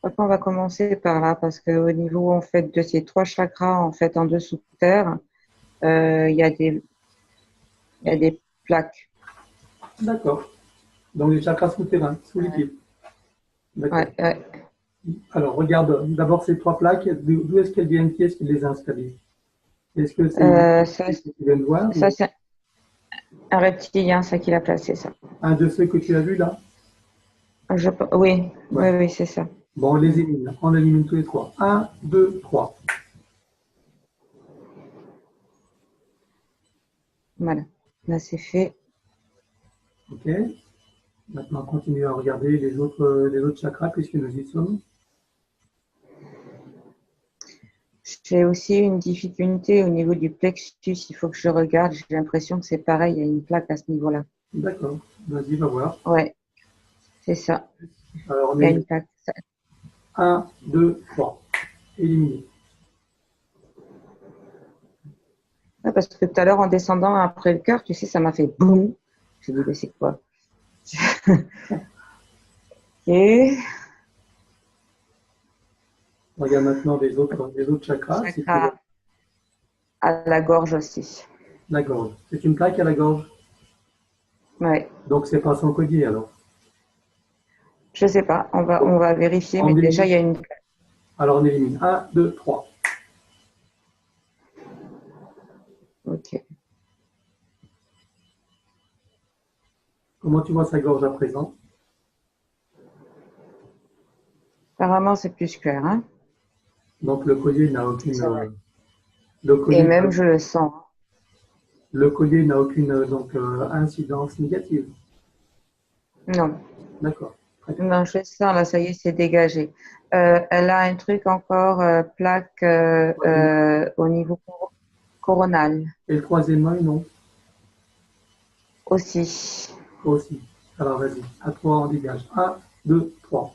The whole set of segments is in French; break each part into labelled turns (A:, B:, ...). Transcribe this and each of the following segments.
A: On va commencer par là parce qu'au niveau en fait de ces trois chakras en fait en dessous de terre, il y a il y a des plaques.
B: D'accord. Donc les chakras souterrains, sous les
A: Ouais,
B: pieds. D'accord.
A: ouais, ouais.
B: Alors regarde d'abord ces trois plaques, d'où est-ce qu'elles viennent, qui est-ce qui les a installées? Est-ce que c'est une
A: Ça,
B: que tu viens de voir
A: ça
B: ou
A: c'est un reptilien, ça qui l'a placé ça.
B: un de ceux que tu as vus là?
A: Oui,
B: Ouais.
A: oui, oui, c'est ça.
B: Bon, on
A: Mm.
B: les élimine. On élimine tous les trois. Un, deux, trois.
A: Voilà, là c'est fait.
B: OK. Maintenant, continue à regarder les autres chakras puisque nous y sommes.
A: J'ai aussi une difficulté au niveau du plexus. Il faut que je regarde. J'ai l'impression que c'est pareil. Il y a une plaque à ce niveau-là.
B: D'accord. Vas-y, va voir.
A: Ouais, c'est ça.
B: Alors, on
A: Il y a
B: est
A: une plaque.
B: un, deux, trois. Éliminé.
A: Ouais, parce que tout à l'heure, en descendant après le cœur, tu sais, ça m'a fait boum. J'ai dit, mais c'est quoi? Et
B: On regarde maintenant les autres chakras. Si tu veux.
A: chakra à la gorge aussi.
B: La gorge. C'est une plaque à la gorge.
A: Ouais.
B: Donc, c'est pas son collier alors.
A: Je sais pas. On va vérifier, mais
B: On
A: déjà, il
B: élimine.
A: y a une.
B: Alors, on élimine. Un, deux, trois.
A: Ok.
B: Comment tu vois sa gorge à présent?
A: Apparemment, c'est plus clair, hein.
B: Donc, le collier n'a aucune.
A: C'est vrai.
B: Le
A: Et
B: collier,
A: même, je le sens.
B: le collier n'a aucune incidence négative.
A: Non.
B: D'accord. Très bien.
A: Non, je sens, là, ça y est, c'est dégagé. Elle a un truc encore, plaque
B: Troisième œil.
A: au niveau coronal
B: Et le troisième œil, non?
A: aussi.
B: Toi aussi. Alors, vas-y. À trois, on dégage. Un, deux, trois.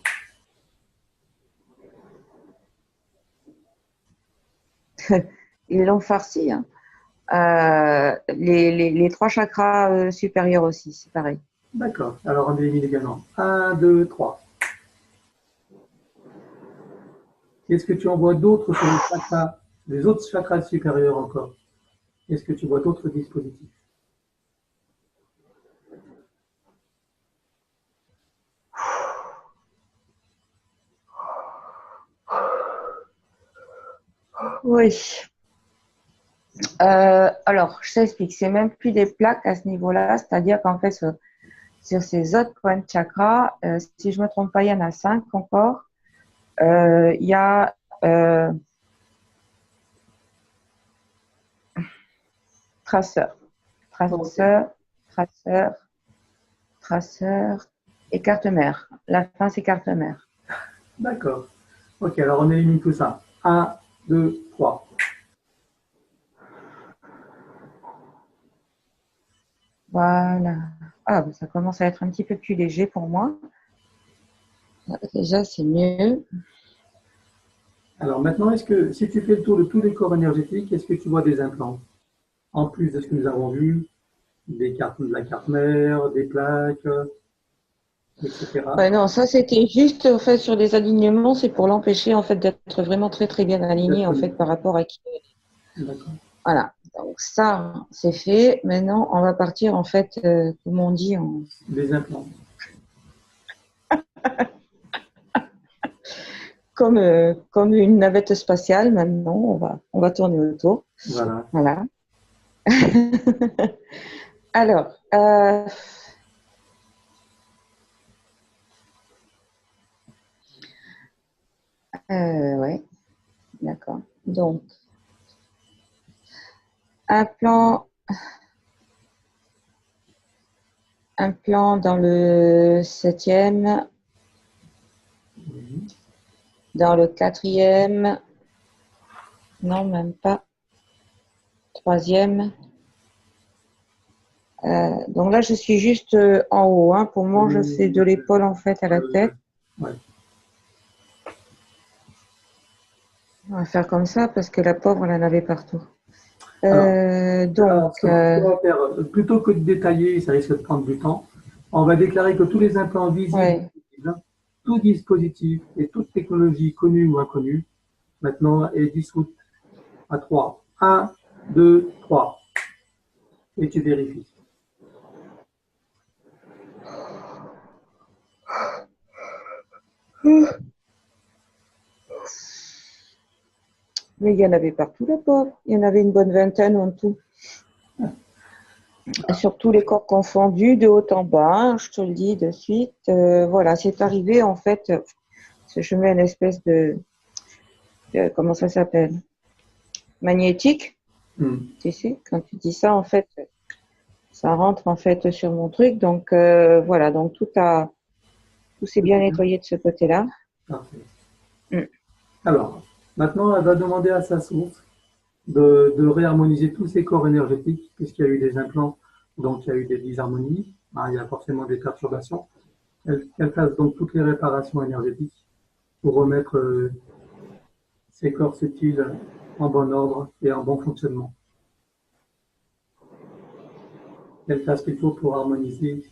A: Ils l'ont farci, hein. Les trois chakras supérieurs aussi, c'est pareil.
B: D'accord. Alors, on élimine également. Un, deux, trois. Est-ce que tu en vois d'autres sur les chakras, les autres chakras supérieurs encore? Est-ce que tu vois d'autres dispositifs?
A: Oui. Alors, je t'explique, c'est même plus des plaques à ce niveau-là, c'est-à-dire qu'en fait, sur ces autres points de chakra, si je me trompe pas, il y en a cinq encore. Il y a traceur,
B: Ok.
A: traceur, traceur, traceur et carte mère. La fin, c'est carte mère.
B: D'accord. Ok, alors on élimine tout ça. Un, deux, trois.
A: Voilà. Ah, bah, ça commence à être un petit peu plus léger pour moi. Déjà, c'est mieux.
B: Alors maintenant, est-ce que si tu fais le tour de tous les corps énergétiques, est-ce que tu vois des implants? En plus de ce que nous avons vu, des cartes, de la carte mère, des plaques, etc.
A: Ouais, non, ça c'était juste en fait sur des alignements, c'est pour l'empêcher en fait d'être vraiment très très bien aligné
B: D'être
A: en
B: libre.
A: fait par rapport à qui.
B: D'accord.
A: Voilà. Donc ça c'est fait. Maintenant on va partir en fait, comme on dit,
B: Des implants.
A: comme une navette spatiale. Maintenant on va tourner autour.
B: Voilà.
A: Voilà. Alors, ouais, d'accord. Donc un plan, un plan dans le septième,
B: Oui.
A: dans le quatrième. Non, même pas. Troisième. Donc là, je suis juste en haut. Hein. Pour moi, je fais de l'épaule en fait à la tête.
B: Ouais.
A: On va faire comme ça parce que la pauvre, elle en avait partout.
B: Alors,
A: Donc,
B: ce qu'on va faire, plutôt que de détailler, ça risque de prendre du temps, on va déclarer que tous les implants visibles
A: ouais,
B: sont visibles. tout dispositif et toute technologie connue ou inconnue, maintenant, est dissoute à 3. 1, 2, 3. Et tu vérifies.
A: Mais il y en avait partout, là, pauvre. Il y en avait une bonne vingtaine en tout. Sur tous les corps confondus, de haut en bas, hein, je te le dis de suite. Voilà, c'est arrivé, en fait, je mets une espèce comment ça s'appelle? Magnétique. Tu sais, quand tu dis ça, en fait, ça rentre en fait sur mon truc. Donc voilà, donc tout s'est bien nettoyé de ce côté-là.
B: Parfait. Alors, maintenant, elle va demander à sa source de réharmoniser tous ses corps énergétiques, puisqu'il y a eu des implants, donc il y a eu des disharmonies, il y a forcément des perturbations. Qu'elle fasse donc toutes les réparations énergétiques pour remettre ces corps subtils en bon ordre et en bon fonctionnement. Qu'elle fasse ce qu'il faut pour harmoniser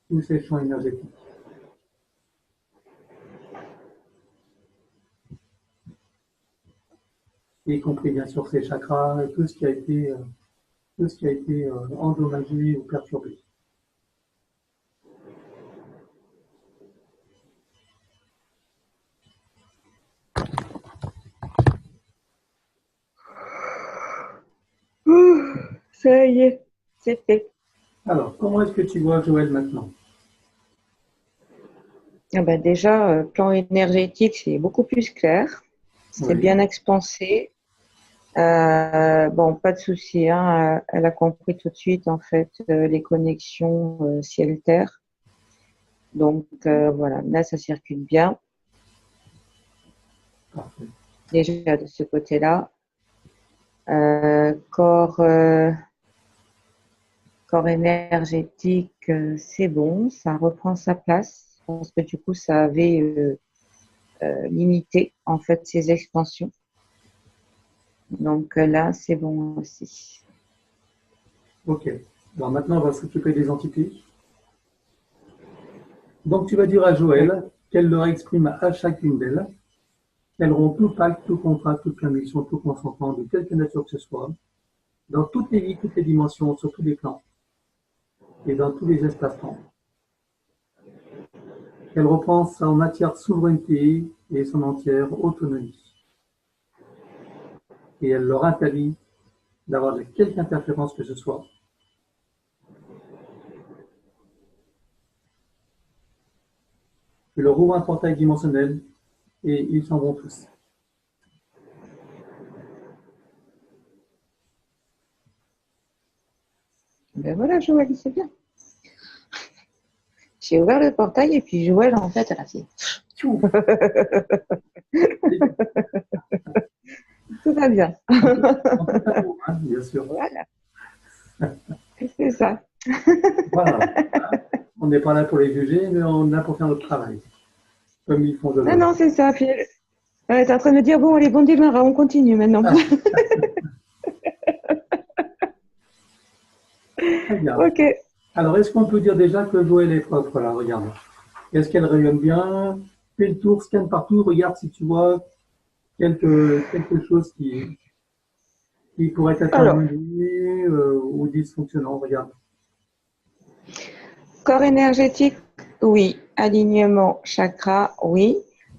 B: tous ces champs énergétiques. Y compris bien sûr ces chakras, tout ce qui a été endommagé ou perturbé.
A: Ça y est, c'est fait.
B: Alors, comment est-ce que tu vois Joël maintenant?
A: Ah ben déjà, plan énergétique, c'est beaucoup plus clair. C'est bien expansé. Bon, pas de souci, hein, elle a compris tout de suite en fait les connexions ciel-terre. Donc voilà, là ça circule bien.
B: Parfait.
A: Déjà de ce côté-là. Corps énergétique, c'est bon, ça reprend sa place parce que du coup ça avait limité en fait ses expansions. Donc là c'est bon aussi.
B: Ok. Bon, maintenant on va s'occuper des entités. Donc tu vas dire à Joël qu'elle leur exprime à chacune d'elles qu'elles auront tout pacte, tout contrat, toute permission, tout consentement de quelque nature que ce soit, dans toutes les vies, toutes les dimensions, sur tous les plans et dans tous les espaces-temps. Qu'elle repense en matière de souveraineté et son entière autonomie. Et elle leur interdit d'avoir de quelque interférence que ce soit. Elle leur ouvre un portail dimensionnel et ils s'en vont tous.
A: Ben voilà, Joël, c'est bien. J'ai ouvert le portail et puis Joël, en fait, elle a fait. Tout va bien.
B: En tout amour, hein, bien sûr.
A: Voilà. C'est ça.
B: Voilà. On n'est pas là pour les juger, mais on est là pour faire notre travail. Comme ils font de l'autre.
A: Non, c'est ça. Puis elle est en train de me dire, bon, allez, bon démarrage, on continue maintenant.
B: Très bien.
A: Ok.
B: Alors, est-ce qu'on peut dire déjà que Joël est propre là? Regarde. Est-ce qu'elle rayonne bien? Fais le tour, scanne partout, regarde si tu vois quelque chose qui pourrait être annulé ou dysfonctionnant. Regarde.
A: Corps énergétique, oui. Alignement, chakra, oui.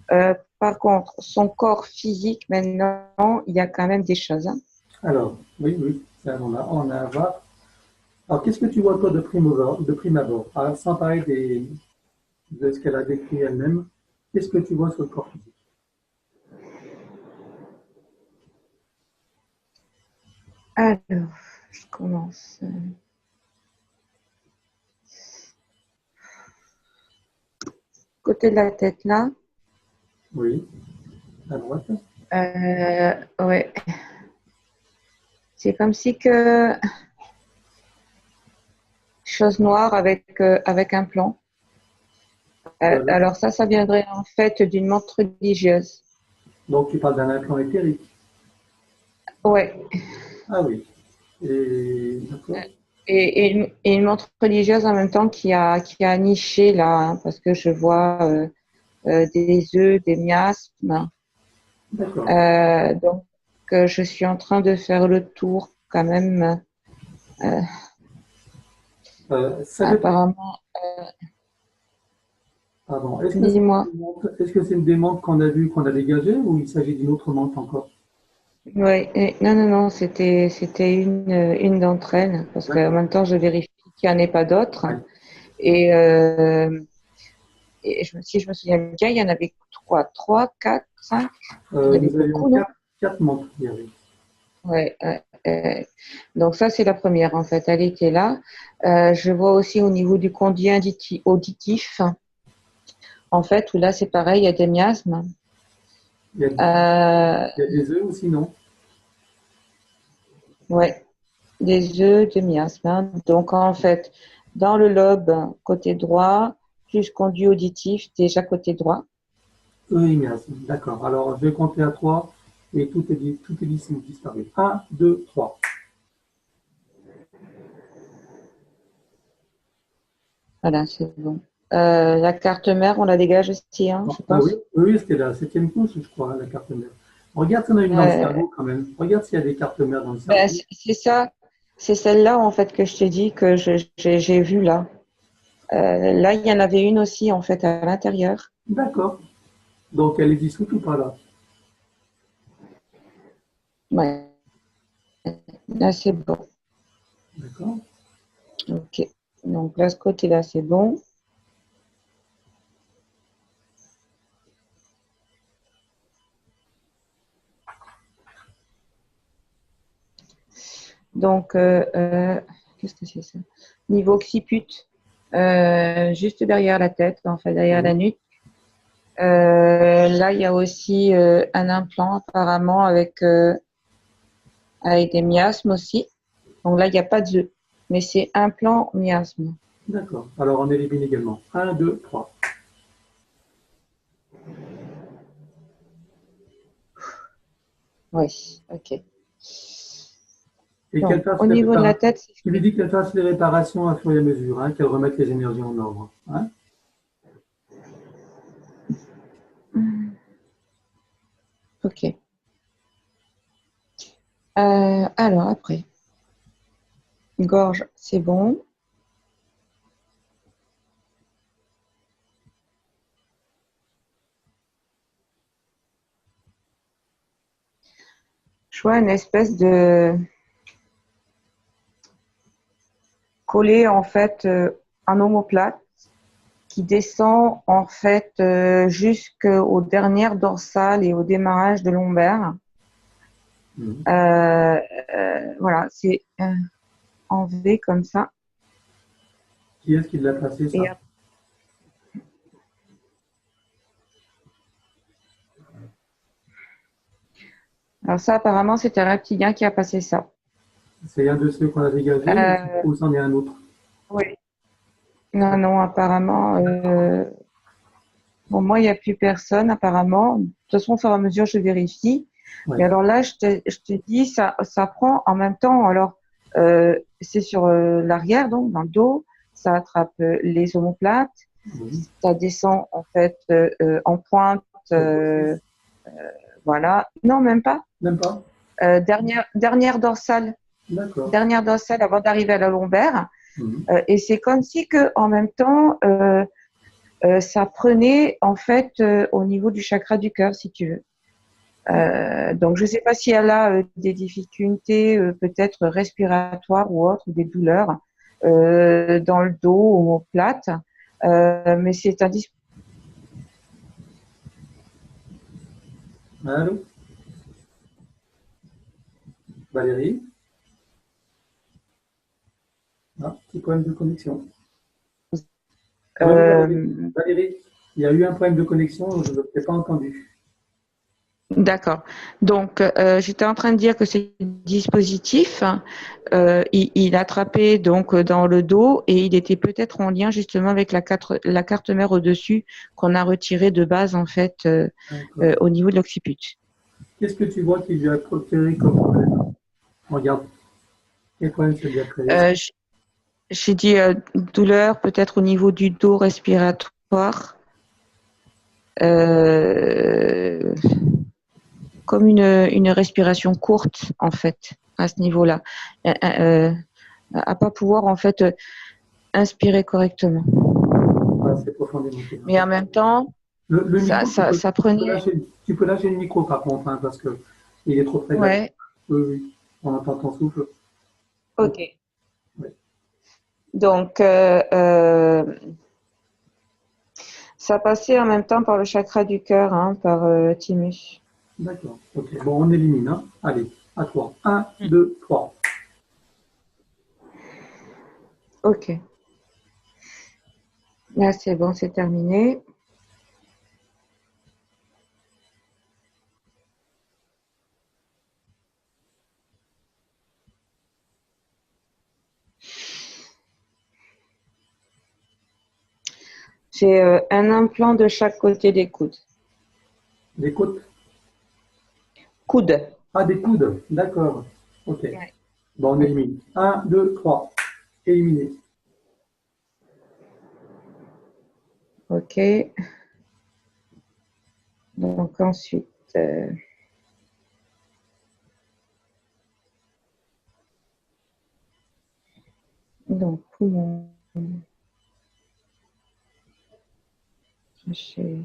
A: Par contre, son corps physique, maintenant, il y a quand même des choses. Hein.
B: Alors, oui, ça, on a à voir. Alors, qu'est-ce que tu vois, toi, de prime abord? Alors, sans parler de ce qu'elle a décrit elle-même, qu'est-ce que tu vois sur le corps physique?
A: Alors, je commence. Côté de la tête, là.
B: Oui, à droite.
A: Ouais. C'est comme si que chose noire avec un plan. Alors ça viendrait en fait d'une montre religieuse.
B: Donc tu parles d'un implant éthérique.
A: Ouais.
B: Ah oui. Et d'accord.
A: Et une montre religieuse en même temps qui a niché là, hein, parce que je vois des œufs, des miasmes.
B: D'accord.
A: Donc, je suis en train de faire le tour quand même.
B: Ça dépend.
A: Apparemment,
B: Pardon.
A: dis-moi.
B: Est-ce que c'est une des menthes qu'on a vues, qu'on a dégagées, ou il s'agit d'une autre menthe encore?
A: Oui, non, non, non, c'était une d'entre elles, parce qu'en
B: D'accord.
A: même temps, je vérifie qu'il n'y en ait pas d'autres.
B: Ouais.
A: Et, si je me souviens bien, il y en avait trois, quatre, cinq. Il y en avait
B: Nous avions
A: beaucoup, non?
B: quatre menthes, il y avait.
A: Ouais. Donc ça, c'est la première, en fait. Elle était là. Je vois aussi au niveau du conduit auditif, en fait, où là, c'est pareil, il y a des miasmes.
B: Il y a,
A: Euh,
B: il y a des œufs aussi, non?
A: ouais, des œufs de miasme, hein. Donc, en fait, dans le lobe côté droit, plus conduit auditif, déjà côté droit.
B: Œufs et miasmes. D'accord. Alors, je vais compter à 3 et tout est disparu. Un, 2, 3.
A: Voilà, c'est bon. La carte mère, on la dégage aussi, hein,
B: Bon,
A: je
B: bah oui,
A: pense.
B: oui, c'était la septième couche, je crois, la carte mère. Regarde si on a une dans le
A: Euh,
B: cerveau quand même. Regarde s'il y a des cartes mères dans le
A: ben,
B: cerveau.
A: c'est ça, c'est celle-là, en fait, que je t'ai dit que j'ai vue là. Là, il y en avait une aussi, en fait, à l'intérieur.
B: D'accord. Donc, elle est dissoute ou pas là?
A: Ouais, là, c'est bon.
B: D'accord.
A: Ok. Donc, là, ce côté-là, c'est bon. Donc, qu'est-ce que c'est ça? Niveau occiput, juste derrière la tête, en fait, derrière la
B: Oui.
A: nuque. Là, il y a aussi un implant apparemment avec des miasmes aussi. Donc là, il n'y a pas d'œuf, mais c'est implant miasme.
B: D'accord. Alors, on élimine également. Un, 2, 3.
A: Oui, ok.
B: Et qu'elle
A: Donc,
B: fasse
A: au
B: les
A: niveau de la
B: réparations.
A: tête, c'est
B: Tu lui
A: fait.
B: dis qu'elle fasse les réparations à fur et à mesure, hein, qu'elle remette les énergies en ordre. Hein.
A: Ok. Alors, après, gorge, c'est bon. Je vois une espèce de collet, en fait, en omoplate qui descend, en fait, jusqu'aux dernières dorsales et au démarrage de lombaire.
B: Mhm.
A: Voilà, c'est en V comme ça.
B: Qui est-ce qui l'a placé,
A: Et
B: ça?
A: alors ça, apparemment, c'est un reptilien qui a passé ça.
B: C'est un de ceux qu'on a dégagés
A: Euh,
B: ou c'en est un autre?
A: oui. Non, non, apparemment. Bon, moi, il n'y a plus personne, apparemment. De toute façon, au fur et à mesure, je vérifie. Mais
B: Ouais.
A: alors là, je te dis, ça prend en même temps. Alors, c'est sur l'arrière, donc dans le dos. Ça attrape les omoplates.
B: Oui.
A: Ça descend, en fait, en pointe.
B: Le coccyx.
A: Voilà. Non, même pas.
B: Même pas?
A: Dernière dorsale.
B: D'accord.
A: Dernière dorsale avant d'arriver à la lombaire.
B: Mhm.
A: Et c'est comme si que, en même temps, ça prenait en fait au niveau du chakra du cœur, si tu veux. Donc, je ne sais pas si elle a des difficultés peut-être respiratoires ou autres, des douleurs dans le dos, omoplate, mais c'est un
B: Allô? Valérie? Ah, petit problème de connexion. Oui, Valérie.
A: euh,
B: Valérie, il y a eu un problème de connexion, je ne t'ai pas entendu.
A: D'accord. Donc, j'étais en train de dire que ce dispositif, il attrapait donc dans le dos et il était peut-être en lien justement avec la carte mère au-dessus qu'on a retirée de base en fait
B: D'accord.
A: au niveau de l'occiput.
B: Qu'est-ce que tu vois qui lui a créé comme problème? Regarde, quel problème ça lui a créé?
A: Euh, j- j'ai dit douleur peut-être au niveau du dos respiratoire. euh, comme une respiration courte, en fait, à ce niveau-là. À pas pouvoir, en fait, inspirer correctement.
B: Ah, c'est profondément.
A: Mais en même temps,
B: Le
A: ça,
B: micro,
A: ça, ça prenait.
B: tu peux lâcher le micro par contre, hein, parce que il est trop près de la.
A: Ouais,
B: Oui, oui, on entend ton souffle.
A: ok.
B: Oui.
A: Donc, ça passait en même temps par le chakra du cœur, hein, par Thymus.
B: D'accord, ok. Bon, on élimine, hein. Allez, à toi. Un,
A: Mm.
B: 2, 3.
A: Ok. Là, c'est bon, c'est terminé. J'ai un implant de chaque côté des coudes.
B: Des côtes?
A: Coudes.
B: Ah, des coudes. D'accord. Ok.
A: Ouais.
B: Bon, on
A: Mm.
B: élimine. Un, 2, 3. Éliminé.
A: Ok. Donc ensuite, donc poumon, trachée.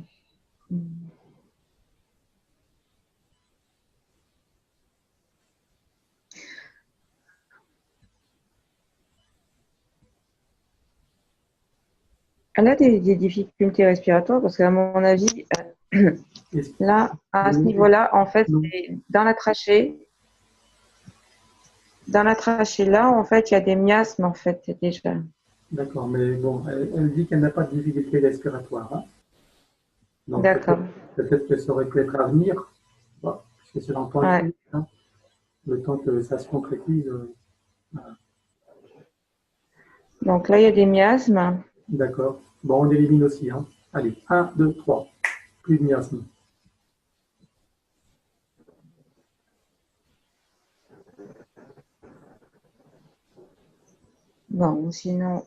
A: Elle a des difficultés respiratoires parce qu'à mon avis,
B: Est-ce
A: là, à ce
B: que-
A: niveau-là, en fait,
B: non.
A: c'est dans la trachée. Dans la trachée là, en fait, il y a des miasmes, en fait, déjà.
B: D'accord, mais bon, elle dit qu'elle n'a pas de difficulté respiratoire, hein. Donc
A: D'accord.
B: peut-être que ça aurait pu être à venir, bon, puisque c'est dans le temps
A: Ouais.
B: écrit, hein, le temps que ça se concrétise. Voilà.
A: Donc là, il y a des miasmes.
B: D'accord. Bon, on élimine aussi, hein. Allez, un, 2, 3. Plus de miasme.
A: Bon, sinon,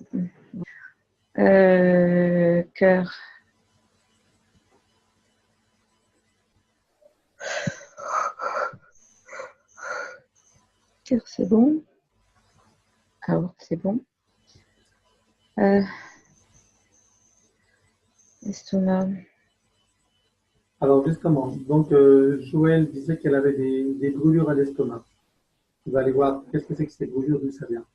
A: cœur. Cœur, c'est bon. Alors, c'est bon. Euh, estomac.
B: Alors justement, donc Joël disait qu'elle avait des brûlures à l'estomac. On va aller voir qu'est-ce que c'est que ces brûlures, d'où ça vient.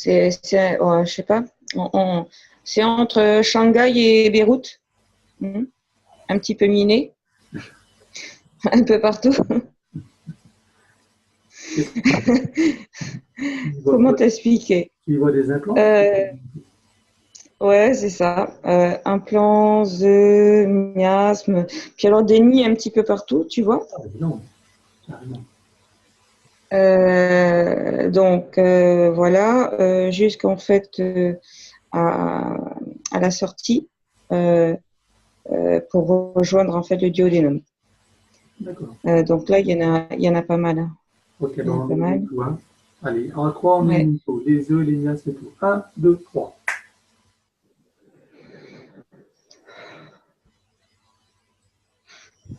A: Ouais, je sais pas. C'est entre Shanghai et Beyrouth. Mhm. Un petit peu miné, un peu partout.
B: Qu'est-ce qu'il voit
A: Comment
B: quoi?
A: t'expliquer?
B: Tu y vois des implants?
A: euh, Ouais, c'est ça. Implants, œufs, miasmes. Puis alors des nids un petit peu partout, tu vois.
B: Ah, non, carrément.
A: Donc voilà, jusqu'en fait à, à la sortie pour rejoindre en fait le duodénum.
B: D'accord.
A: Donc là, il y en a pas mal, hein.
B: Ok,
A: Il y en a
B: bon, on
A: pas
B: élimine
A: mal.
B: tout, hein. Allez, en 3, on
A: Ouais.
B: élimine tout. Les œufs, les miasmes et tout. Un, 2, 3.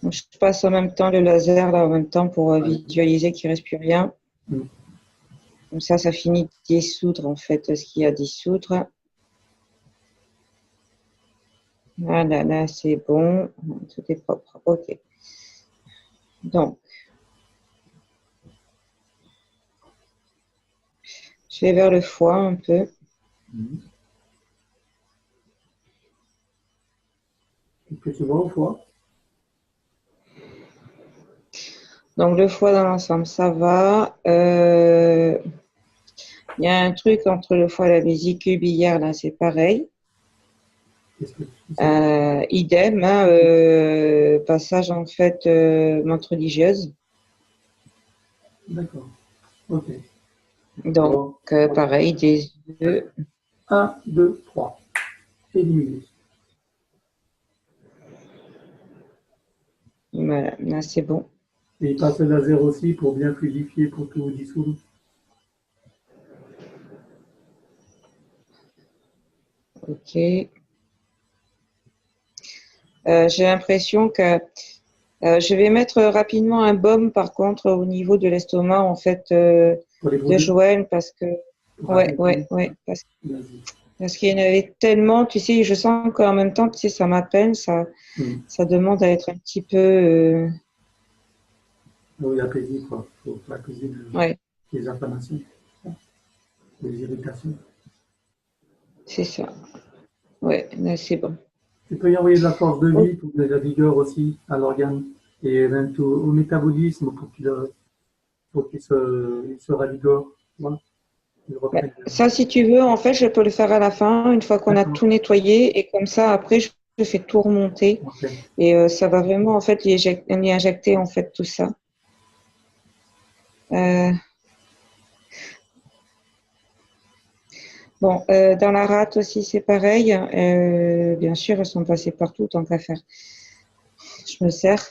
A: Donc, je passe en même temps le laser là en même temps pour
B: Allez.
A: visualiser qu'il ne reste plus rien.
B: Mm.
A: Comme ça finit de dissoudre en fait ce qu'il y a à dissoudre. Voilà, là c'est bon, tout est propre. Ok. Donc, je vais vers le foie un peu.
B: Mm. Qu'est-ce que tu vois au foie?
A: Donc le foie dans l'ensemble, ça va. Il y a un truc entre le foie et la vésicule biliaire, là c'est pareil.
B: Qu'est-ce que tu
A: Idem, hein, passage en fait menthe religieuse.
B: D'accord. Ok.
A: Donc
B: Bon.
A: pareil, des œufs.
B: Un, 2, 3. Éliminé.
A: Voilà, là c'est bon.
B: Et il passe le laser aussi pour bien fluidifier, pour tout dissoudre.
A: Ok. J'ai l'impression que je vais mettre rapidement un baume par contre au niveau de l'estomac en fait
B: Pour les
A: de
B: brebis,
A: Joël parce que
B: pour
A: ouais
B: raconter. Vas-y.
A: parce qu'il y en avait tellement, tu sais, je sens qu'en même temps, tu sais, ça m'appelle,
B: Hmm.
A: ça demande à être un petit peu
B: Oui, apaiser, quoi. Il faut apaiser
A: ouais,
B: les inflammations, les irritations.
A: c'est ça. Ouais, là c'est bon.
B: Tu peux y envoyer de la force de
A: Oh,
B: vie, de la vigueur aussi à l'organe et même au métabolisme pour qu'il il se ravigore. Voilà. Il
A: bah,
B: reprenne.
A: ça, si tu veux, en fait, je peux le faire à la fin, une fois qu'on a
B: D'accord.
A: tout nettoyé, et comme ça, après, je fais tout remonter,
B: Ok.
A: et ça va vraiment, en fait, lui injecter, en fait, tout ça. Euh, bon, dans la rate aussi, c'est pareil. Bien sûr, elles sont passées partout, tant qu'à faire. Je me sers,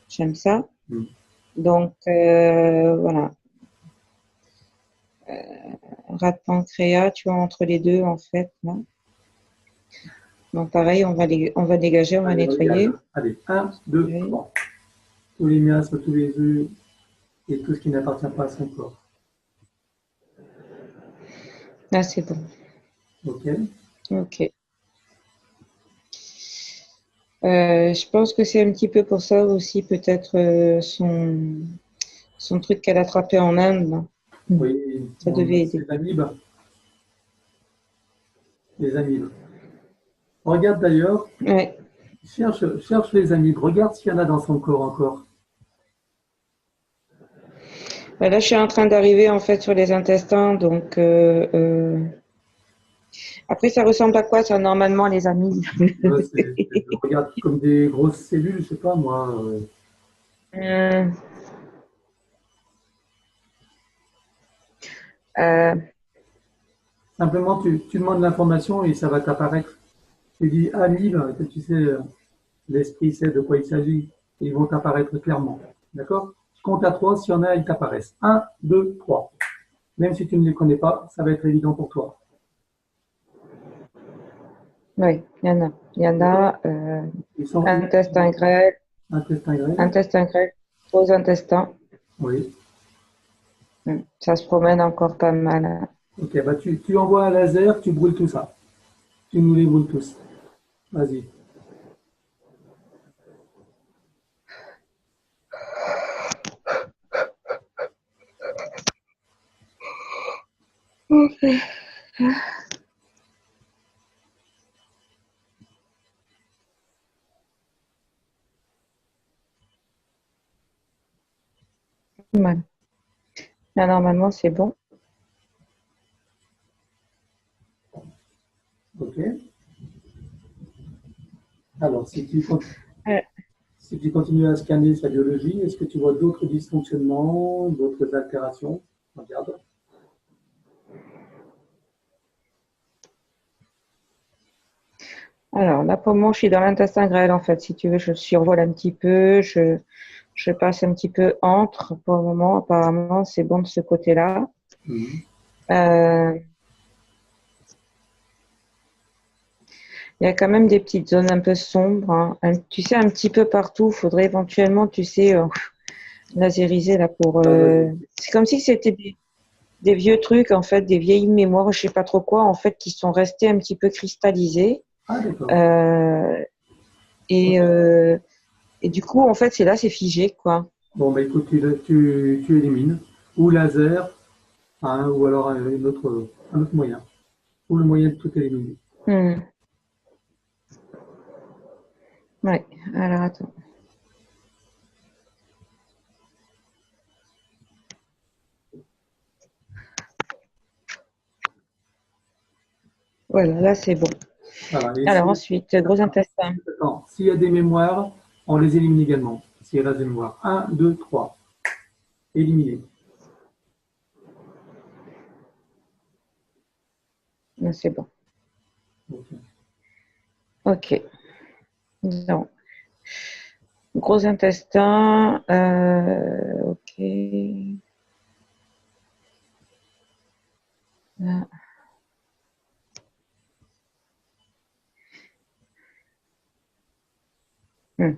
A: j'aime ça.
B: Hmm.
A: Donc, voilà. Rate pancréas, tu vois, entre les deux, en fait, là. Donc, pareil, on va dégager, on va
B: Allez, regarde.
A: nettoyer.
B: Allez, un, deux,
A: Oui.
B: trois. Tous les miasmes, tous les œufs et tout ce qui n'appartient pas à son corps.
A: Là, c'est bon.
B: Ok.
A: Ok. Je pense que c'est un petit peu pour ça aussi, peut-être son truc qu'elle a attrapé en Inde, là.
B: Oui,
A: Ça devait
B: c'est
A: aider.
B: l'amibe. Les amibes. Regarde d'ailleurs,
A: Ouais.
B: cherche les amibes. Regarde s'il y en a dans son corps encore.
A: Bah, là, je suis en train d'arriver en fait sur les intestins, donc après, ça ressemble à quoi ça normalement, les amis?
B: Regarde comme des grosses cellules, je sais pas moi.
A: Hum, euh,
B: Simplement, tu demandes l'information et ça va t'apparaître. Tu dis amibe, que tu sais, l'esprit sait de quoi il s'agit. Ils vont t'apparaître clairement. D'accord? Je compte à trois, s'il y en a, ils t'apparaissent. Un, deux, trois. Même si tu ne les connais pas, ça va être évident pour toi.
A: oui, il y en a. Il y en
B: D'accord?
A: a
B: Ils
A: intestin grêle,
B: intestin grêle.
A: intestin grêle, gros intestin.
B: Oui.
A: Ça se promène encore pas mal, hein.
B: Ok, bah tu envoies un laser, tu brûles tout ça. Tu nous les brûles tous. Vas-y.
A: Ok. Mal. Là, normalement, c'est bon.
B: Ok. Alors,
A: Euh,
B: si tu continues à scanner sa biologie, est-ce que tu vois d'autres dysfonctionnements, d'autres altérations? Regarde.
A: Alors, là, pour moi, je suis dans l'intestin grêle, en fait. Si tu veux, je survole un petit peu, je passe un petit peu entre. Pour le moment, apparemment, c'est bon de ce côté-là.
B: Mhm.
A: Euh, il y a quand même des petites zones un peu sombres, hein. Tu sais, un petit peu partout. Il faudrait éventuellement, tu sais, lasériser là pour.
B: Ouais, vas-y.
A: C'est comme si c'était des vieux trucs, en fait, des vieilles mémoires, je sais pas trop quoi, en fait, qui sont restés un petit peu cristallisés.
B: Ah, d'accord.
A: Euh, et,
B: Ok.
A: euh, et du coup, en fait, c'est là, c'est figé, quoi.
B: Bon, bah écoute, tu élimines. Ou laser, hein, ou alors un autre moyen. Ou le moyen de tout éliminer.
A: Hmm. Ouais. Alors, attends. Voilà, là, c'est bon.
B: Voilà. Et
A: Alors,
B: si,
A: ensuite, gros intestin.
B: attends, s'il y a des mémoires, on les élimine également. S'il reste des mémoires. Un, 2, 3. Éliminer.
A: Là, c'est bon.
B: Ok.
A: OK. Non. Gros intestin, ok. Là. Hmm.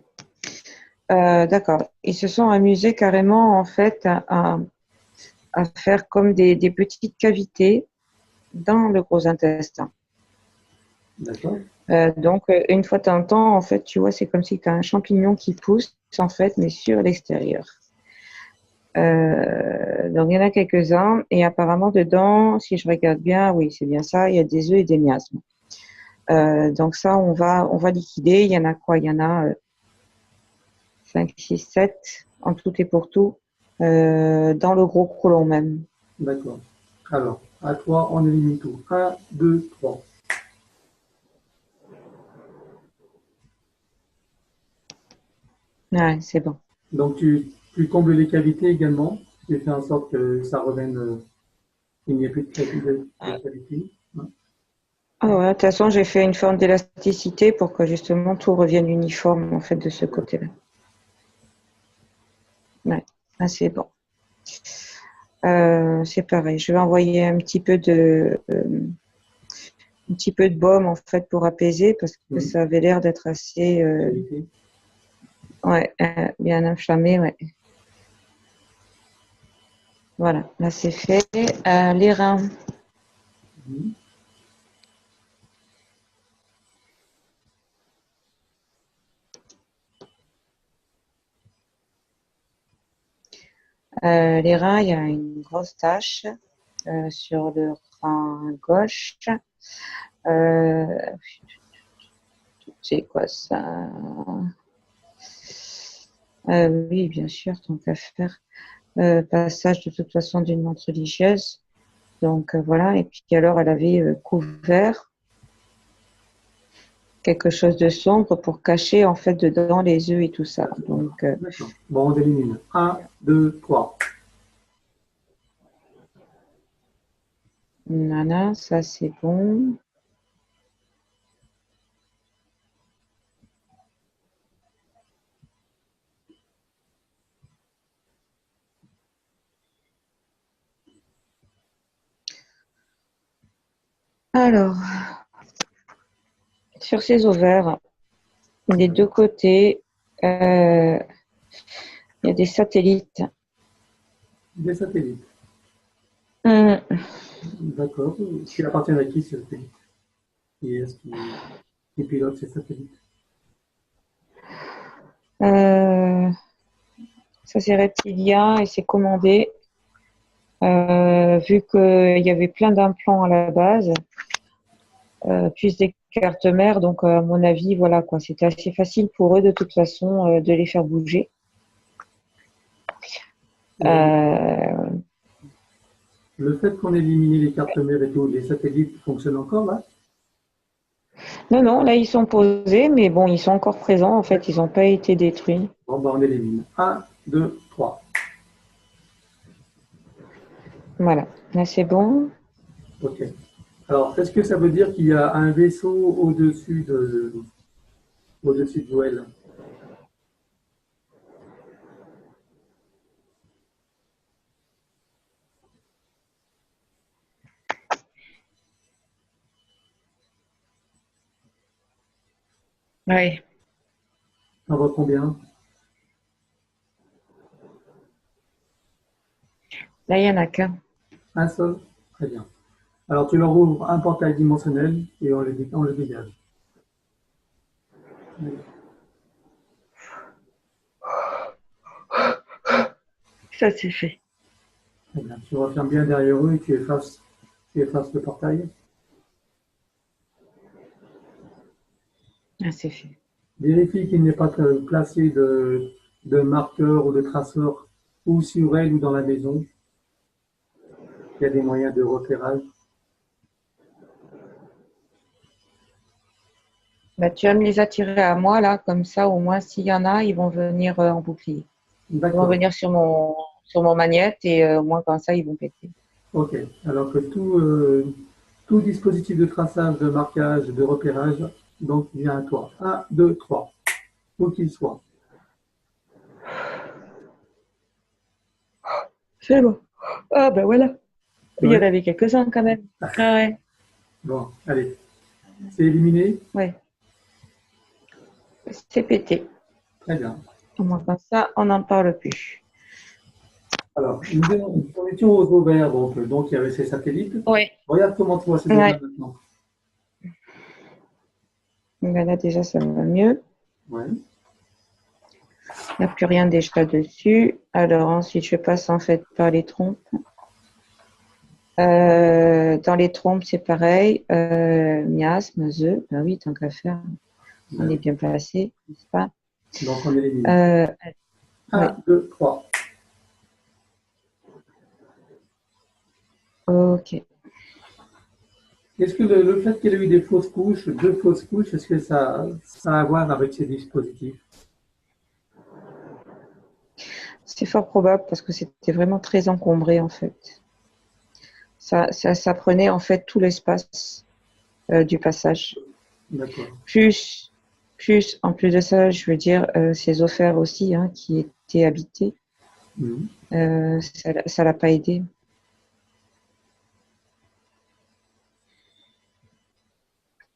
A: D'accord. Ils se sont amusés carrément en fait à faire comme des petites cavités dans le gros intestin.
B: D'accord.
A: Donc, une fois de temps en temps, en fait, tu vois, c'est comme si tu as un champignon qui pousse, en fait, mais sur l'extérieur. Donc, il y en a quelques-uns. Et apparemment, dedans, si je regarde bien, oui, c'est bien ça, il y a des œufs et des miasmes. Donc, ça, on va liquider. Il y en a quoi? Il y en a 5, 6, 7, en tout et pour tout, dans le gros côlon même.
B: D'accord. Alors, à toi, on élimine tout. Un, deux, trois.
A: Ouais, c'est bon.
B: Donc, tu combles les cavités également. Tu fais en sorte que ça revienne, qu'il n'y ait plus de cavités. Hein.
A: Ah ouais, de toute façon, j'ai fait une forme d'élasticité pour que justement tout revienne uniforme en fait de ce côté-là. Ouais, ah, c'est bon. C'est pareil. Je vais envoyer un petit peu de baume en fait pour apaiser parce que ça avait l'air d'être assez, ouais, bien inflammé. Ouais. Voilà, là c'est fait. Les reins. Les reins, il y a une grosse tache sur le rein gauche. C'est quoi ça? Oui, bien sûr, tant qu'à faire. Passage de toute façon d'une montre religieuse. Donc voilà, et puis alors elle avait couvert quelque chose de sombre pour cacher en fait dedans les œufs et tout ça. Donc
B: D'accord. Bon, on élimine. Un, deux, trois.
A: voilà, ça c'est bon. Alors, sur ces ovaires, des deux côtés, il y a des satellites.
B: Des satellites.
A: Hum,
B: D'accord. Qui appartient à qui, ces satellites? Qui est-ce qui pilote ces satellites?
A: Ça c'est reptilien et c'est commandé. Vu qu'il y avait plein d'implants à la base, puis des cartes mères, donc à mon avis, voilà quoi, c'était assez facile pour eux de toute façon de les faire bouger.
B: Le fait qu'on ait éliminé les cartes mères et tout, les satellites fonctionnent encore là?
A: Non, non, là ils sont posés, mais bon, ils sont encore présents, en fait, ils n'ont pas été détruits.
B: Bon, ben on élimine. Un, deux, trois.
A: Voilà, là c'est bon.
B: Ok. Alors, est-ce que ça veut dire qu'il y a un vaisseau au-dessus de Joël?
A: Oui,
B: On voit combien?
A: là il n'y en a qu'un.
B: Un seul? Très bien. Alors, tu leur ouvres un portail dimensionnel et on le dégage.
A: Ça c'est fait.
B: Très bien. Tu refermes bien derrière eux et tu effaces le portail.
A: Ah, c'est fait.
B: Vérifie qu'il n'est pas placé de marqueur ou de traceur ou sur elle ou dans la maison. Il y a des moyens de repérage.
A: Bah, tu vas me les attirer à moi, là, comme ça, au moins, s'il y en a, ils vont venir en bouclier. Ils vont
B: D'accord.
A: venir sur mon magnète et au moins, comme ça, ils vont péter.
B: Ok. Alors que tout dispositif de traçage, de marquage, de repérage, donc vient à toi. Un, deux, trois. Où qu'il soit.
A: C'est bon. Ah ben voilà. Il y en
B: Ouais.
A: avait quelques-uns quand même. Ah ouais.
B: Bon, allez. C'est éliminé?
A: Ouais. C'est pété.
B: Très bien.
A: Au moins comme ça, on n'en parle plus.
B: Alors, nous en étions aux ovaires, donc il y avait ces satellites.
A: Ouais.
B: Regarde comment tu vois ces
A: Ouais.
B: ovaires maintenant.
A: Ben là déjà ça va mieux.
B: Ouais.
A: Il n'y a plus rien déjà dessus. Alors ensuite je passe en fait par les trompes. Dans les trompes c'est pareil. Miasme, œuf. Ben oui, tant qu'à faire. On est bien placé, n'est-ce pas?
B: Donc on élimine.
A: Euh,
B: 1,
A: ouais.
B: 2, 3.
A: Ok.
B: Est-ce que le fait qu'il y ait eu des fausses couches, deux fausses couches, est-ce que ça a à voir avec ces dispositifs?
A: C'est fort probable parce que c'était vraiment très encombré en fait. Ça prenait en fait tout l'espace du passage.
B: D'accord.
A: Plus, en plus de ça, je veux dire, ces offerts aussi hein, qui étaient habités,
B: Mhm.
A: ça l'a pas aidé.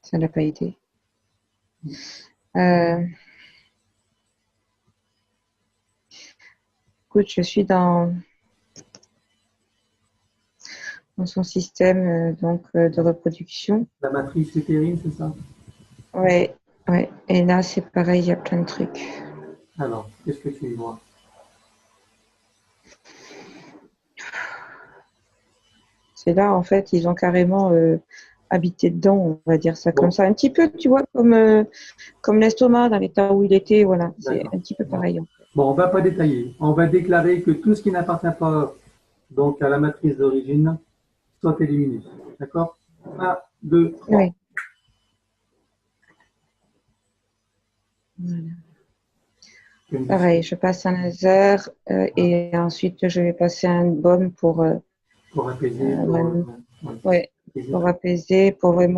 A: Ça l'a pas aidé. Écoute, je suis dans son système de reproduction.
B: La matrice utérine, c'est ça?
A: Ouais, ouais. Et là, c'est pareil, il y a plein de trucs.
B: Alors, qu'est-ce que tu y vois?
A: C'est là, en fait, ils ont carrément habité dedans, on va dire ça comme
B: Bon,
A: ça. Un petit peu, tu vois, comme l'estomac dans l'état où il était, voilà. C'est
B: d'accord.
A: un petit peu
B: Bon.
A: pareil.
B: Bon, on ne va pas détailler. On va déclarer que tout ce qui n'appartient pas donc à la matrice d'origine soit éliminé. D'accord? 1, 2, 3.
A: Oui. Voilà. Pareil, je passe un laser et ensuite je vais passer un baume
B: Pour apaiser,
A: vraiment,
B: ouais,
A: ouais,
B: apaiser,
A: pour apaiser,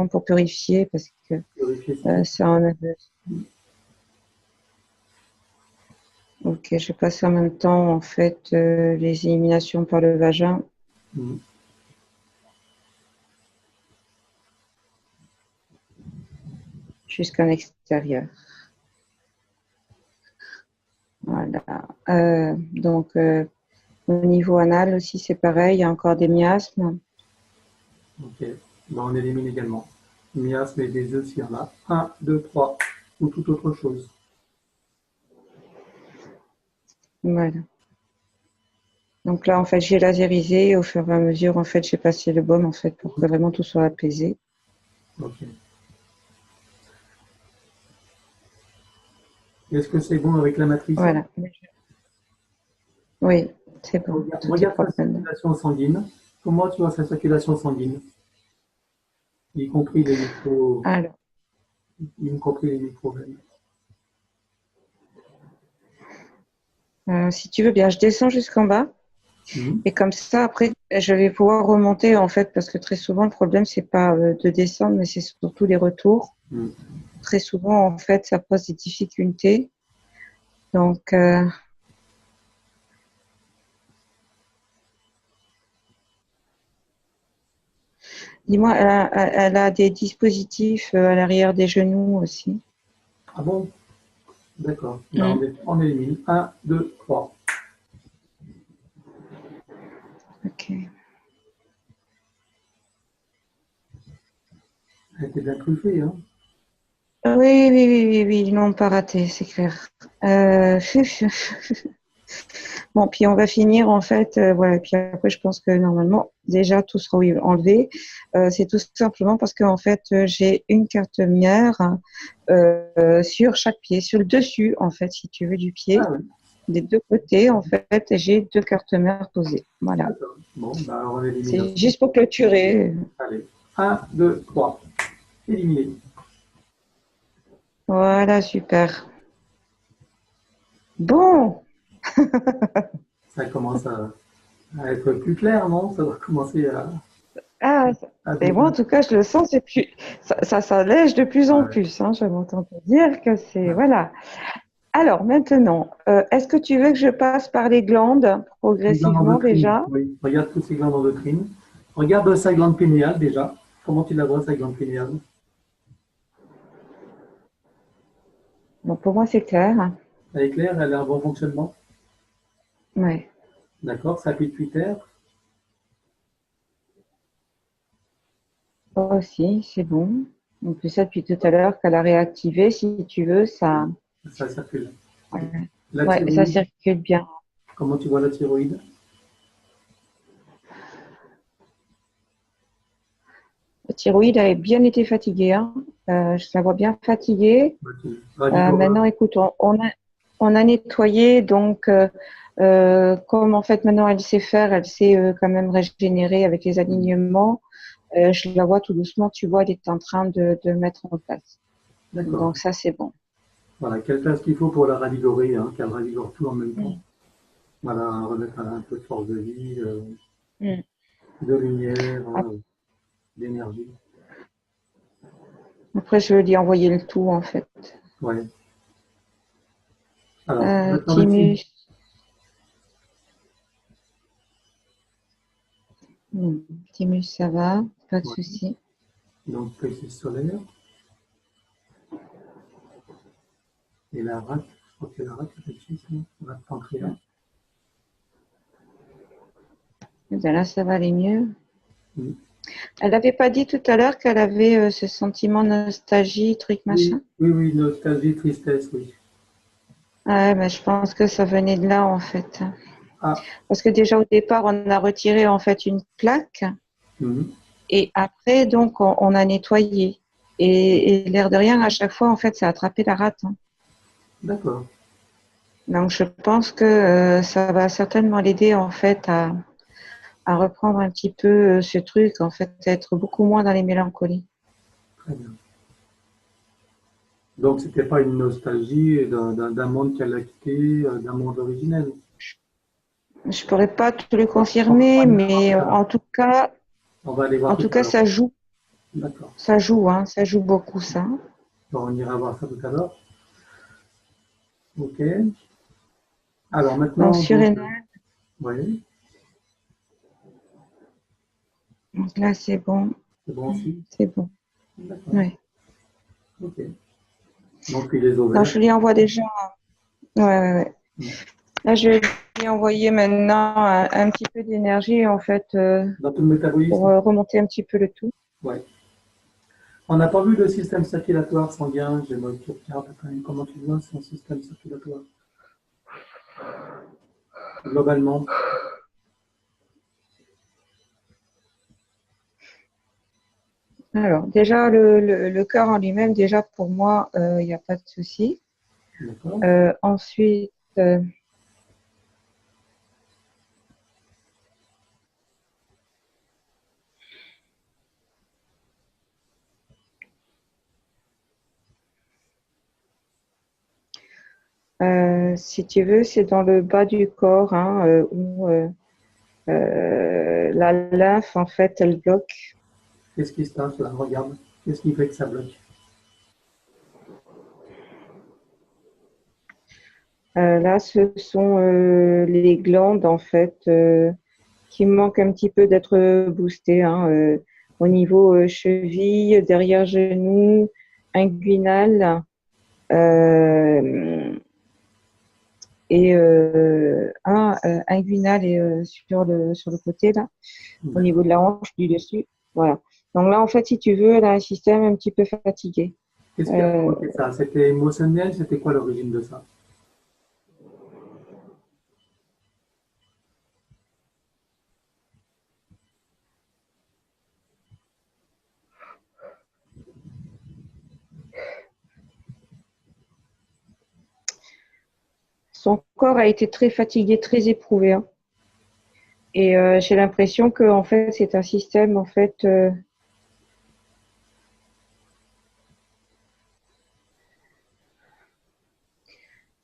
A: pour purifier parce que
B: purifier ça.
A: ça en a besoin. Ok, je passe en même temps en fait les éliminations par le vagin
B: Mhm.
A: jusqu'en extérieur. Voilà. Au niveau anal aussi, c'est pareil, il y a encore des miasmes.
B: Ok. Ben, on élimine également. Miasme et des œufs s'il y en a. 1, 2, 3. Ou toute autre chose.
A: Voilà. Donc là, en fait, j'ai lasérisé et au fur et à mesure, en fait, j'ai passé le baume en fait pour que vraiment tout soit apaisé.
B: Ok. Est-ce que c'est bon avec la matrice?
A: Voilà. Oui, c'est bon,
B: Regarde,
A: tout est
B: regarde sa
A: propre maintenant.
B: circulation sanguine. Comment tu vois sa circulation sanguine? Y compris les micro,
A: Alors,
B: y compris les micro-veines.
A: si tu veux bien, je descends jusqu'en bas
B: Mhm.
A: et comme ça, après, je vais pouvoir remonter en fait parce que très souvent, le problème, c'est pas de descendre, mais c'est surtout les retours.
B: Mhm.
A: Très souvent, en fait, ça pose des difficultés. Donc, dis-moi, elle a des dispositifs à l'arrière des genoux aussi.
B: Ah bon? D'accord. Ben,
A: Mm.
B: on élimine. 1, 2, 3.
A: Ok.
B: Elle était bien truffée, hein?
A: Oui, oui, oui, oui, oui, ils n'ont pas raté, c'est clair. Bon, puis on va finir en fait, voilà. Puis après, je pense que normalement, déjà tout sera enlevé. C'est tout simplement parce que en fait, j'ai une carte mère sur chaque pied, sur le dessus en fait, si tu veux, du pied,
B: Ah oui.
A: des deux côtés en fait, j'ai deux cartes mères posées. Voilà.
B: D'accord. Bon, ben, on élimine
A: C'est
B: aussi.
A: juste pour clôturer.
B: Allez. 1, 2, 3. Éliminé.
A: Voilà, super. Bon.
B: Ça commence à être plus clair, non? Ça va commencer
A: Ah,
B: à
A: et moi, en
B: bien.
A: tout cas, je le sens, c'est plus, ça s'allège de plus en
B: Ouais.
A: plus. Hein, je m'entends te dire que c'est,
B: Ouais.
A: voilà. Alors maintenant, est-ce que tu veux que je passe par les glandes
B: Les glandes
A: progressivement
B: endocrines,
A: déjà?
B: oui. Regarde toutes ces glandes endocrines. Regarde sa glande pinéale déjà. Comment tu la vois, sa glande pinéale?
A: Bon, pour moi, c'est clair.
B: Elle est claire, elle a un bon fonctionnement.
A: Ouais.
B: D'accord, sa pituitaire,
A: Aussi, c'est bon. En plus, ça depuis tout à l'heure qu'elle a réactivé, si tu veux, ça,
B: ça circule.
A: ouais,
B: La
A: ouais, ça
B: thyroïde,
A: circule bien.
B: comment tu vois la thyroïde?
A: La thyroïde avait bien été fatiguée, hein. Je la vois bien fatiguée. Maintenant,
B: Ravigora,
A: écoute, on a nettoyé, donc comme en fait maintenant elle sait faire, elle sait quand même régénérer avec les alignements. Je la vois tout doucement, tu vois, elle est en train de mettre en place.
B: d'accord.
A: Donc ça, c'est bon.
B: Voilà, quelle place qu'il faut pour la ravigorer, hein, qu'elle ravigore tout en même temps.
A: Mm.
B: Voilà, remettre un peu de force de vie,
A: Mm.
B: de lumière,
A: Ap-
B: d'énergie.
A: Après, je vais lui envoyer le tout, en fait.
B: Ouais. Alors, maintenant Maxime.
A: Timus, Timus, ça va, pas de
B: Ouais.
A: souci.
B: Donc, plexus solaire. Et la rate, je crois que c'est la rate, le plexus, non? Rate pancréas.
A: Ben là, ça va aller mieux.
B: Oui,
A: Elle n'avait pas dit tout à l'heure qu'elle avait ce sentiment de nostalgie, truc
B: oui,
A: machin?
B: oui, oui, nostalgie, tristesse, oui.
A: Ouais, mais je pense que ça venait de là, en fait.
B: Ah,
A: Parce que déjà, au départ, on a retiré, en fait, une plaque.
B: mhm,
A: Et après, donc, on a nettoyé. Et l'air de rien, à chaque fois, en fait, ça a attrapé la rate, hein.
B: d'accord.
A: Donc, je pense que ça va certainement l'aider, en fait, à reprendre un petit peu ce truc, en fait, à être beaucoup moins dans les mélancolies.
B: Très bien. Donc, c'était pas une nostalgie d'un monde qu'elle a quitté, d'un monde originel.
A: Je pourrais pas te le
B: On va
A: confirmer,
B: aller voir
A: mais
B: tout à l'heure.
A: en
B: On va aller voir tout
A: tout
B: à
A: cas,
B: l'heure. D'accord.
A: ça joue beaucoup, ça.
B: Bon, on ira voir ça tout à l'heure. OK. Alors
A: Donc,
B: maintenant, donc,
A: surrénal,
B: oui,
A: donc là, c'est bon,
B: c'est bon aussi.
A: c'est bon.
B: D'accord.
A: Ouais.
B: OK. Donc, puis les
A: Donc,
B: ovaires.
A: je lui envoie déjà. Ouais, ouais, ouais.
B: Mm.
A: Là, je vais lui envoyer maintenant un petit peu d'énergie, en fait,
B: Dans tout le
A: pour
B: métabolisme.
A: remonter un petit peu le tout.
B: Ouais. On n'a pas vu le système circulatoire sanguin. J'aimerais que tu regardes quand même comment tu vois son système circulatoire. Globalement.
A: Alors, déjà, le cœur en lui-même, déjà, pour moi, il n'y a pas de souci.
B: D'accord.
A: Ensuite, si tu veux, c'est dans le bas du corps, hein, où la lymphe, en fait, elle bloque.
B: Qu'est-ce qui se passe là? Regarde. Qu'est-ce qui fait que ça bloque?
A: Là, ce sont les glandes, en fait, qui manquent un petit peu d'être boostées, hein, au niveau cheville, derrière genou, inguinal, et inguinal et sur le côté, là, au niveau de la hanche du dessus. Voilà. Donc là, en fait, si tu veux, elle a un système un petit peu fatigué.
B: Qu'est-ce qui a
A: Euh,
B: provoqué ça? C'était émotionnel? C'était quoi l'origine de ça?
A: Son corps a été très fatigué, très éprouvé, hein. Et j'ai l'impression que en fait, c'est un système en fait.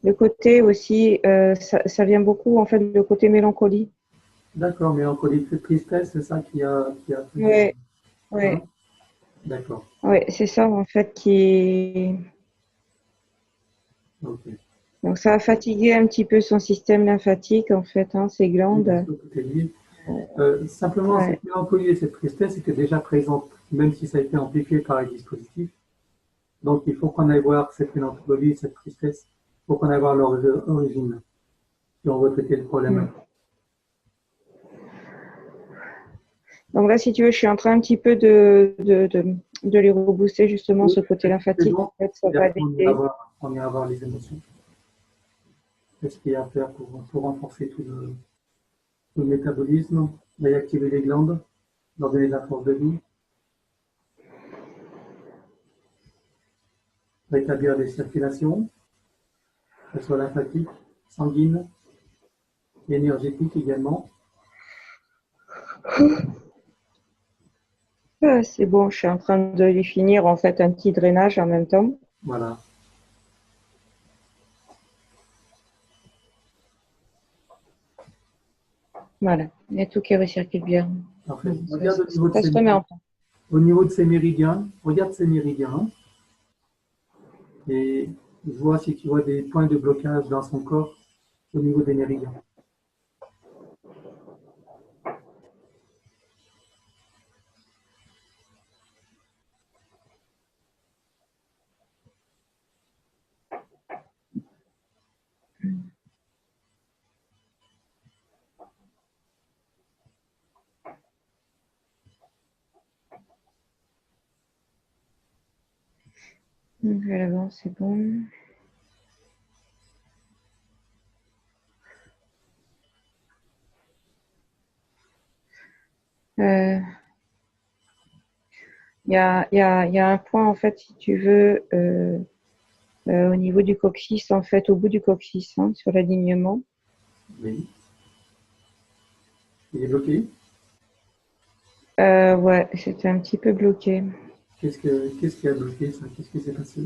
A: Le côté aussi, ça vient beaucoup en fait le côté mélancolie.
B: D'accord, mélancolie, tristesse, c'est ça qui a fait.
A: Ouais,
B: Hein?
A: ouais,
B: D'accord.
A: ouais, c'est ça en fait qui.
B: Ok.
A: Donc, ça a fatigué un petit peu son système lymphatique, en fait, hein, ses glandes.
B: Tout est lié. Simplement,
A: Ouais.
B: cette mélancolie et cette tristesse étaient déjà présentes, même si ça a été amplifié par les dispositifs. Donc, il faut qu'on aille voir cette mélancolie, cette tristesse, il faut qu'on aille voir leur origine, si on veut traiter le problème.
A: Donc là, si tu veux, je suis en train un petit peu de les rebooster, justement,
B: Oui,
A: ce côté
B: c'est
A: lymphatique.
B: bon.
A: En fait, ça
B: Et
A: va
B: après,
A: l'aider.
B: on ira voir les émotions. Qu'est-ce qu'il y a à faire pour renforcer tout le métabolisme, réactiver les glandes, leur donner de la force de vie, rétablir les circulations, que ce soit lymphatique, sanguine, et énergétique également.
A: Ah, c'est bon, je suis en train de les finir, en fait, un petit drainage en même temps.
B: Voilà.
A: Voilà, il y a tout qui recircule bien.
B: Parfait.
A: Bon,
B: Regarde au niveau de
A: ça se remet en place.
B: ces méridiens, regarde ces méridiens et vois si tu vois des points de blocage dans son corps au niveau des méridiens.
A: Donc, à l'avant, c'est bon. Il y a un point, en fait, si tu veux, au niveau du coccyx, en fait, au bout du coccyx, hein, sur l'alignement.
B: Oui. Il est bloqué.
A: Ouais, c'était un petit peu bloqué.
B: Qu'est-ce qui a bloqué ça? Qu'est-ce qui s'est passé?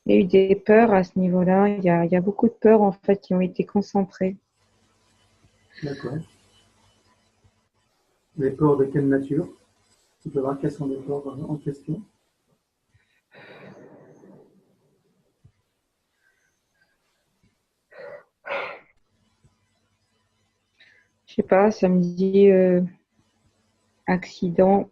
A: Il y a eu des peurs à ce niveau-là. Il y a beaucoup de peurs, en fait, qui ont été concentrées.
B: D'accord. Les peurs de quelle nature? Tu peux voir quelles sont les peurs en question.
A: Je sais pas, ça me dit accident.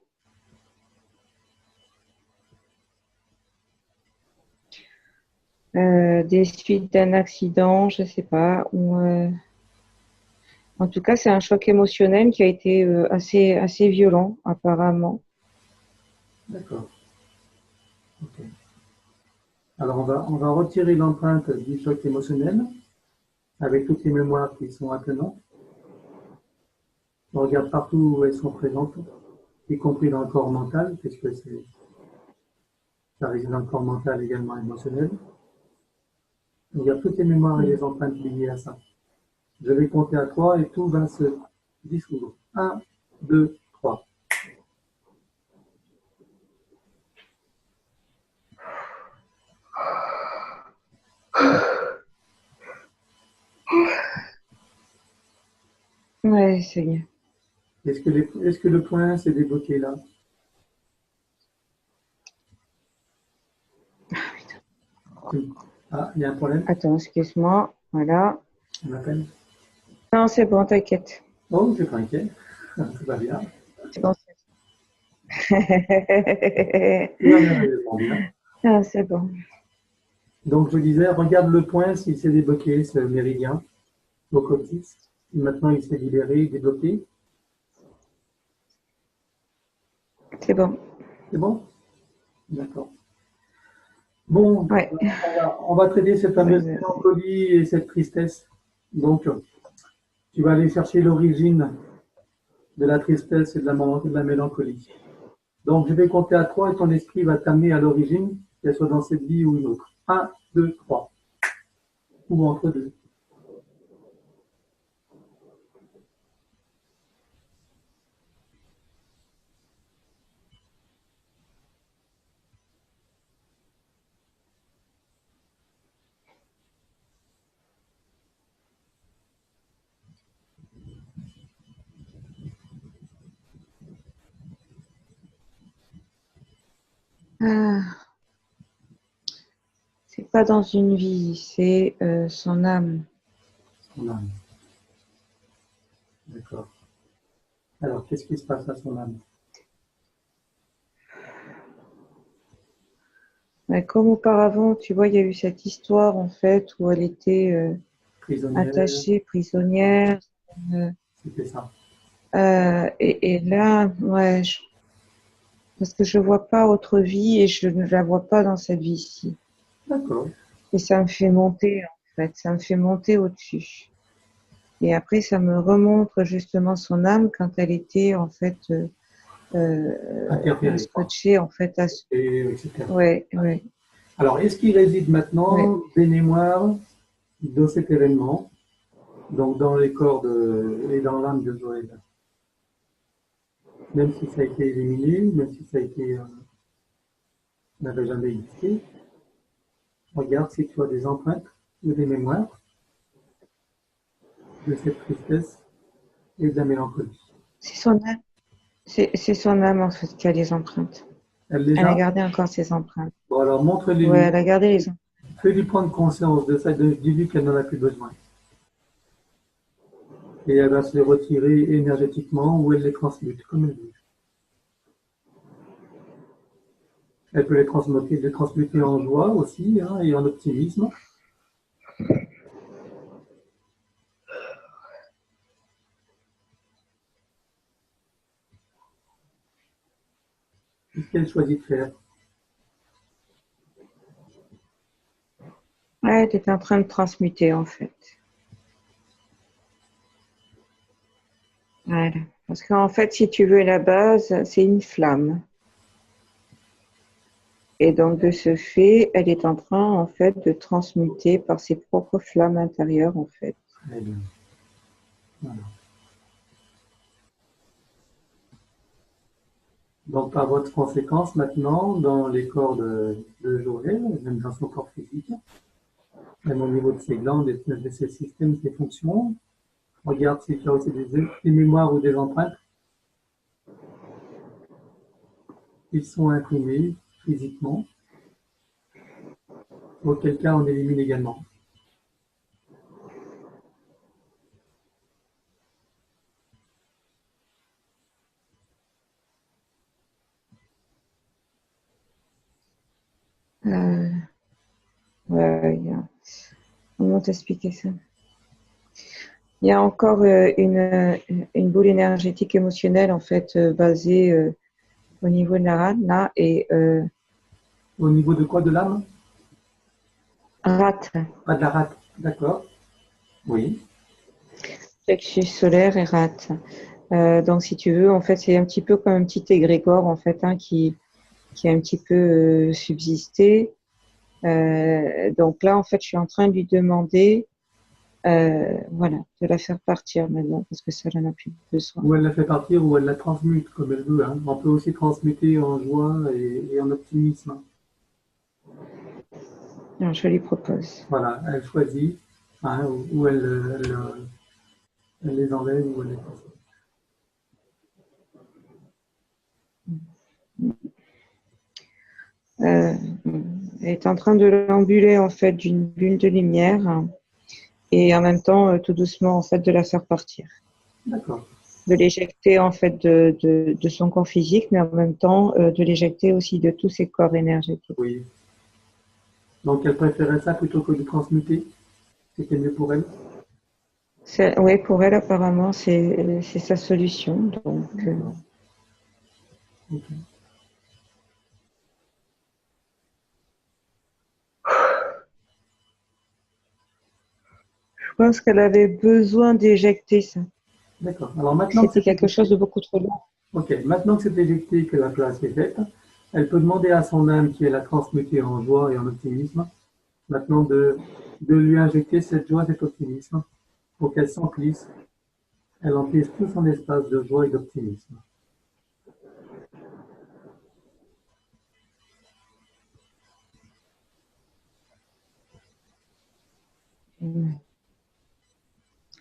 A: Des suites d'un accident, je sais pas. Ou, en tout cas, c'est un choc émotionnel qui a été assez violent, apparemment.
B: D'accord. Ok. Alors on va retirer l'empreinte du choc émotionnel avec toutes les mémoires qui sont attenantes. On regarde partout où elles sont présentes, y compris dans le corps mental, puisque ça réside dans le corps mental également émotionnel. On regarde toutes les mémoires et les empreintes liées à ça. Je vais compter à 3 et tout va se dissoudre. 1, 2, 3.
A: Ouais, c'est
B: Est-ce que le point s'est débloqué là? Oui. Ah, il y a un problème?
A: Attends, excuse-moi. Voilà.
B: On m'appelle?
A: Non, c'est bon, t'inquiète.
B: Oh, je suis pas inquiet. Tout va bien.
A: C'est bon.
B: Tout va merveilleusement bien.
A: Ah, c'est bon.
B: Donc, je disais, regarde le point s'il s'est débloqué, ce méridien, au coccyx. Maintenant, il s'est libéré, débloqué.
A: C'est bon.
B: C'est bon? D'accord. Bon,
A: Ouais.
B: on va traiter cette fameuse
A: Ouais.
B: mélancolie et cette tristesse. Donc, tu vas aller chercher l'origine de la tristesse et de la mélancolie. Donc, je vais compter à 3 et ton esprit va t'amener à l'origine, qu'elle soit dans cette vie ou une autre. 1, 2, 3. Ou entre deux.
A: Ah, c'est pas dans une vie, c'est son âme.
B: Son âme. D'accord. Alors, qu'est-ce qui se passe à son âme?
A: Mais comme auparavant, tu vois, il y a eu cette histoire en fait où elle était
B: Prisonnière,
A: attachée, prisonnière. euh,
B: c'était ça.
A: et là, ouais, parce que je vois pas autre vie et je ne la vois pas dans cette vie-ci.
B: D'accord.
A: Et ça me fait monter en fait, ça me fait monter au-dessus. Et après, ça me remontre justement son âme quand elle était en fait
B: Interféré, quoi.
A: scotchée en fait à ce...
B: Et, etc.
A: Ouais, ouais,
B: Alors, est-ce qu'il réside
A: ouais.
B: maintenant des mémoires de cet événement, donc dans les corps et dans l'âme de Joël? Même si ça a été éliminé, même si ça a été, n'avait jamais existé, regarde si tu as des empreintes ou des mémoires de cette tristesse et de la mélancolie.
A: C'est son âme. C'est son âme en fait qui a les empreintes.
B: Elle les
A: Elle a
B: a?
A: gardé encore ses empreintes.
B: Bon, alors
A: Ouais,
B: montre-les-lui.
A: elle a gardé les empreintes.
B: Fais-lui prendre conscience de ça, dis-lui qu'elle n'en a plus besoin. Et elle va se les retirer énergétiquement ou elle les transmute, comme elle veut. Elle peut les transmuter en joie aussi, hein, et en optimisme. Qu'est-ce qu'elle choisit de faire?
A: Ouais, elle est en train de transmuter en fait. Voilà. Parce qu'en fait, si tu veux, la base, c'est une flamme. Et donc, de ce fait, elle est en train, en fait, de transmuter par ses propres flammes intérieures, en fait.
B: Très bien. Voilà. Donc, par votre conséquence, maintenant, dans les corps de Joël, même dans son corps physique, même au niveau de ses glandes et de ses systèmes, ses fonctions, regarde si tu as aussi des mémoires ou des empreintes qui sont imprimés physiquement, auquel cas on élimine également.
A: Euh, ouais, comment t'expliquer ça? Il y a encore une boule énergétique émotionnelle, en fait, basée au niveau de la rate, là, et
B: Au niveau de quoi? De l'âme?
A: rate,
B: Pas de la rate, d'accord? Oui,
A: plexus solaire et rate. Donc, si tu veux, en fait, c'est un petit peu comme un petit égrégore, en fait, hein, qui a un petit peu subsisté. Donc là, en fait, je suis en train de lui demander, voilà, de la faire partir maintenant, parce que ça, j'en ai plus besoin.
B: ou elle la fait partir ou elle la transmute comme elle veut, hein. On peut aussi transmuter en joie et en optimisme.
A: Alors, je lui propose.
B: Voilà, elle choisit, hein, ou elle les enlève ou elle les transmute.
A: Euh, elle est en train de l'embuler, en fait, d'une bulle de lumière et en même temps, tout doucement, en fait, de la faire partir.
B: D'accord,
A: De l'éjecter, en fait, de son corps physique, mais en même temps, de l'éjecter aussi de tous ses corps énergétiques.
B: oui. Donc elle préférait ça plutôt que de transmuter. C'était mieux pour elle.
A: Oui, pour elle, apparemment, c'est sa solution. Donc,
B: D'accord. Ok.
A: je pense qu'elle avait besoin d'éjecter ça.
B: D'accord. Alors maintenant que
A: C'était
B: c'est
A: quelque chose de
B: éjecté,
A: beaucoup trop lourd.
B: ok. Maintenant que c'est éjecté, que la place est faite, elle peut demander à son âme qui est la transmutée en joie et en optimisme, maintenant de lui injecter cette joie, cet optimisme, pour qu'elle s'emplisse. Elle emplisse tout son espace de joie et d'optimisme.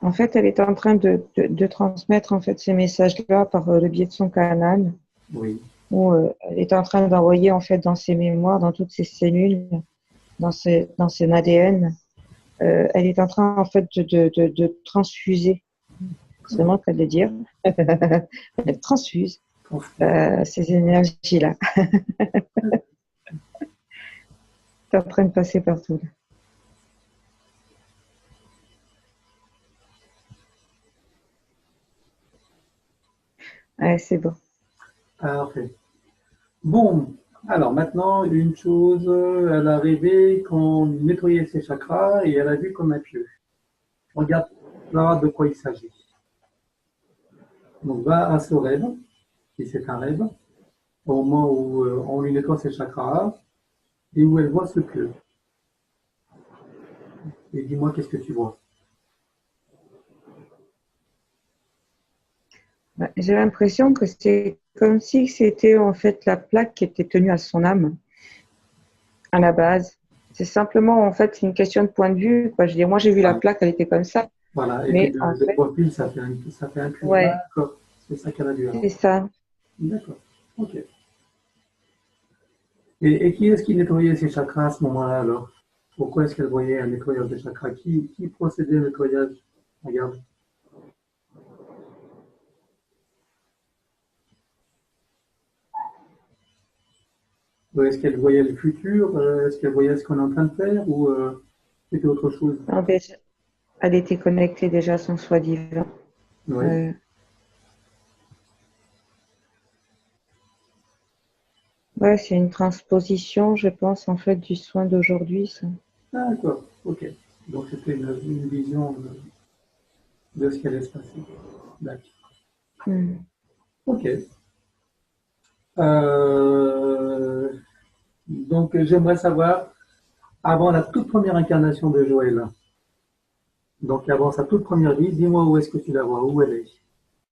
A: En fait, elle est en train de transmettre en fait ces messages-là par le biais de son canal.
B: Oui.
A: où elle est en train d'envoyer en fait dans ses mémoires, dans toutes ses cellules, dans ses ADN, elle est en train en fait de transfuser, c'est vraiment le cas de le dire, elle transfuse ces énergies-là. C'est en train de passer partout. Ouais, c'est bon.
B: Parfait. Bon, alors maintenant, une chose, elle est arrivée quand on nettoyait ses chakras et elle a vu comme un pieu. Regarde là de quoi il s'agit. Donc, va à ce rêve, si c'est un rêve, au moment où on lui nettoie ses chakras et où elle voit ce pieu. Et dis-moi qu'est-ce que tu vois.
A: J'ai l'impression que c'est comme si c'était en fait la plaque qui était tenue à son âme, à la base. C'est simplement en fait une question de point de vue. Quoi. Je veux dire, moi j'ai vu la
B: Voilà,
A: plaque, elle était comme ça.
B: voilà. Et puis
A: Mais en
B: de
A: fait,
B: profil, ça fait un pieu.
A: ouais,
B: D'accord. C'est ça qu'elle a dû avoir.
A: c'est ça.
B: D'accord. Ok. Et qui est-ce qui nettoyait ses chakras à ce moment-là alors? Pourquoi est-ce qu'elle voyait un nettoyage de chakras? Qui procédait au nettoyage? Regarde. Ou est-ce qu'elle voyait le futur? Est-ce qu'elle voyait ce qu'on est en train de faire? Ou c'était autre chose?
A: Non, déjà, elle était connectée déjà à son soi divin.
B: Oui.
A: Ouais, c'est une transposition, je pense, en fait, du soin d'aujourd'hui, ça.
B: D'accord. Ok. Donc c'était une vision de ce qui allait se passer. D'accord.
A: Hmm.
B: Ok. Euh, donc j'aimerais savoir, avant la toute première incarnation de Joël, donc avant sa toute première vie, dis-moi où est-ce que tu la vois, où elle est.